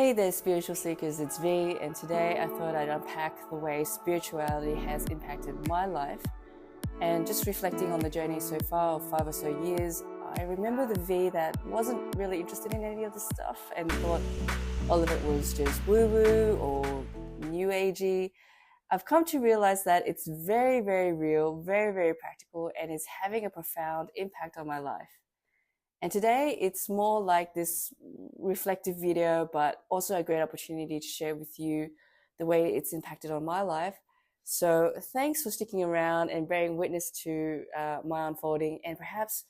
Hey there, spiritual seekers, it's V, and today I thought I'd unpack the way spirituality has impacted my life. And just reflecting on the journey so far of 5 or so years, I remember the V that wasn't really interested in any of this stuff and thought all of it was just woo-woo or new agey. I've come to realize that it's very, very real, very, very practical, and is having a profound impact on my life. And today it's more like this reflective video, but also a great opportunity to share with you the way it's impacted on my life. So thanks for sticking around and bearing witness to my unfolding. And perhaps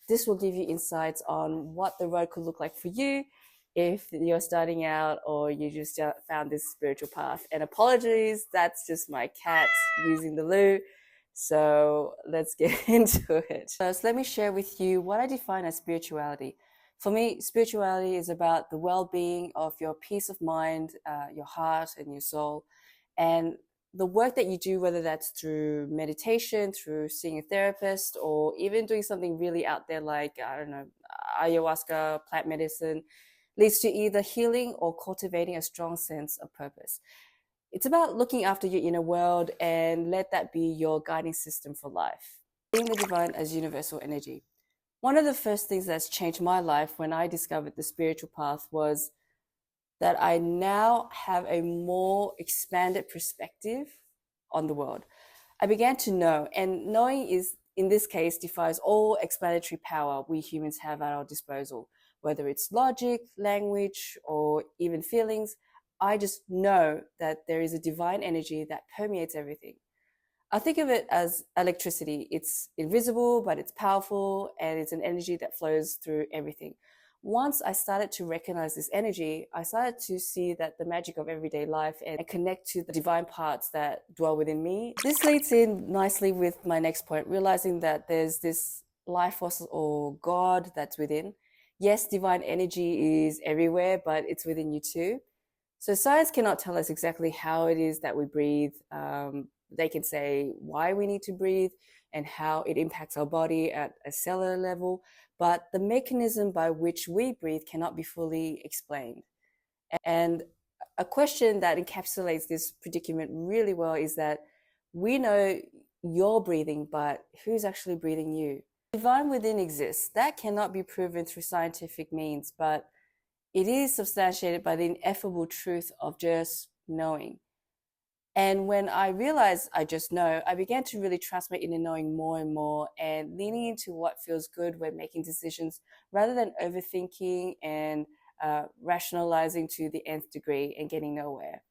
this will give you insights on what the road could look like for you if you're starting out or you just found this spiritual path. And apologies, that's just my cat using the loo. So let's get into it. First, let me share with you what I define as spirituality. For me, spirituality is about the well-being of your peace of mind, your heart and your soul, and the work that you do, whether that's through meditation, through seeing a therapist, or even doing something really out there like, I don't know, ayahuasca, plant medicine, leads to either healing or cultivating a strong sense of purpose. It's about looking after your inner world and let that be your guiding system for life. Seeing the divine as universal energy. One of the first things that's changed my life when I discovered the spiritual path was that I now have a more expanded perspective on the world. I began to know, and knowing is, in this case, defies all explanatory power we humans have at our disposal, whether it's logic, language, or even feelings. I just know that there is a divine energy that permeates everything. I think of it as electricity. It's invisible, but it's powerful, and it's an energy that flows through everything. Once I started to recognize this energy, I started to see that the magic of everyday life and connect to the divine parts that dwell within me. This leads in nicely with my next point, realizing that there's this life force or God that's within. Yes, divine energy is everywhere, but it's within you too. So science cannot tell us exactly how it is that we breathe. They can say why we need to breathe and how it impacts our body at a cellular level, but the mechanism by which we breathe cannot be fully explained. And a question that encapsulates this predicament really well is that we know you're breathing, but who's actually breathing you? Divine within exists. That cannot be proven through scientific means, but it is substantiated by the ineffable truth of just knowing. And when I realized I just know, I began to really trust my inner knowing more and more and leaning into what feels good when making decisions rather than overthinking and rationalizing to the nth degree and getting nowhere.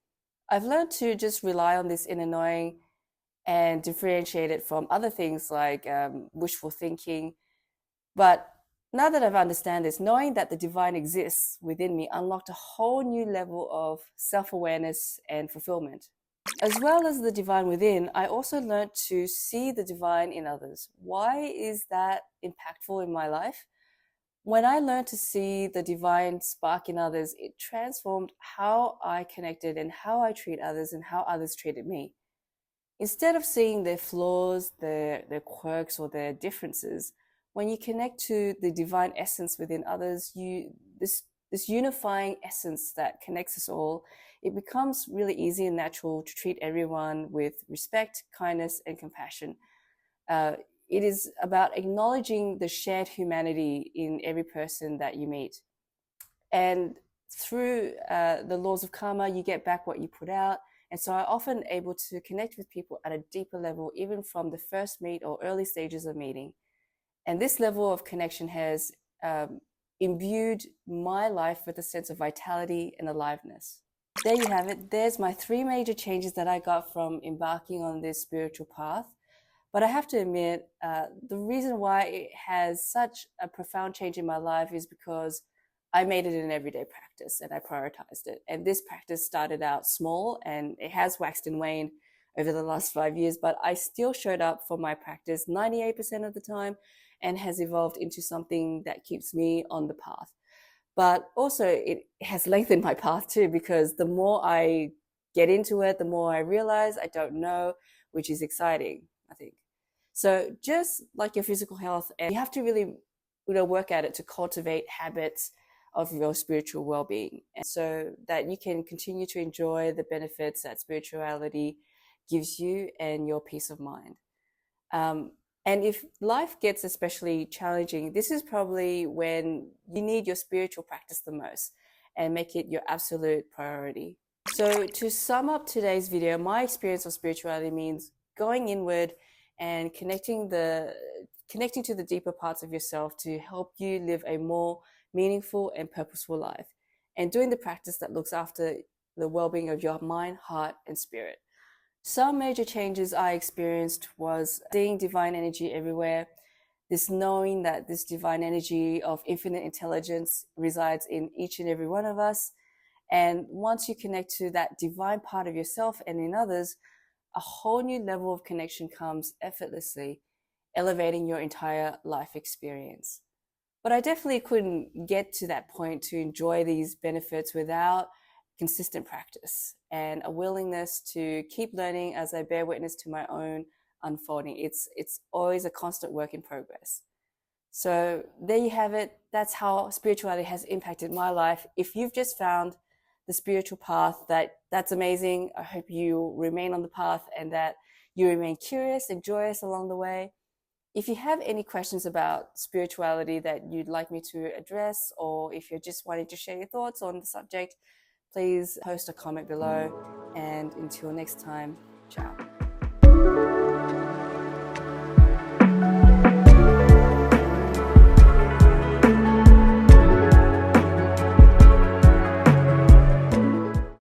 I've learned to just rely on this inner knowing and differentiate it from other things like wishful thinking. But now that I've understand this, knowing that the divine exists within me unlocked a whole new level of self-awareness and fulfillment. As well as the divine within, I also learned to see the divine in others. Why is that impactful in my life? When I learned to see the divine spark in others, it transformed how I connected and how I treat others and how others treated me. Instead of seeing their flaws, their quirks, or their differences, when you connect to the divine essence within others, this unifying essence that connects us all, it becomes really easy and natural to treat everyone with respect, kindness, and compassion. It is about acknowledging the shared humanity in every person that you meet. And through the laws of karma, you get back what you put out. And so I'm often able to connect with people at a deeper level, even from the first meet or early stages of meeting. And this level of connection has imbued my life with a sense of vitality and aliveness. There you have it. There's my 3 major changes that I got from embarking on this spiritual path. But I have to admit, the reason why it has such a profound change in my life is because I made it an everyday practice and I prioritized it. And this practice started out small and it has waxed and waned over the last 5 years, but I still showed up for my practice 98% of the time and has evolved into something that keeps me on the path. But also it has lengthened my path too, because the more I get into it, the more I realize I don't know, which is exciting, I think. So just like your physical health, and you have to really work at it to cultivate habits of your spiritual well-being, and so that you can continue to enjoy the benefits that spirituality gives you and your peace of mind. Um, and if life gets especially challenging, this is probably when you need your spiritual practice the most and make it your absolute priority. So to sum up today's video, my experience of spirituality means going inward and connecting to the deeper parts of yourself to help you live a more meaningful and purposeful life, and doing the practice that looks after the well-being of your mind, heart, and spirit. Some major changes I experienced was seeing divine energy everywhere, this knowing that this divine energy of infinite intelligence resides in each and every one of us. And once you connect to that divine part of yourself and in others, a whole new level of connection comes effortlessly, elevating your entire life experience. But I definitely couldn't get to that point to enjoy these benefits without consistent practice and a willingness to keep learning as I bear witness to my own unfolding. It's always a constant work in progress. So there you have it. That's how spirituality has impacted my life. If you've just found the spiritual path, that's amazing. I hope you remain on the path and that you remain curious and joyous along the way. If you have any questions about spirituality that you'd like me to address, or if you're just wanting to share your thoughts on the subject, please post a comment below. And until next time, ciao.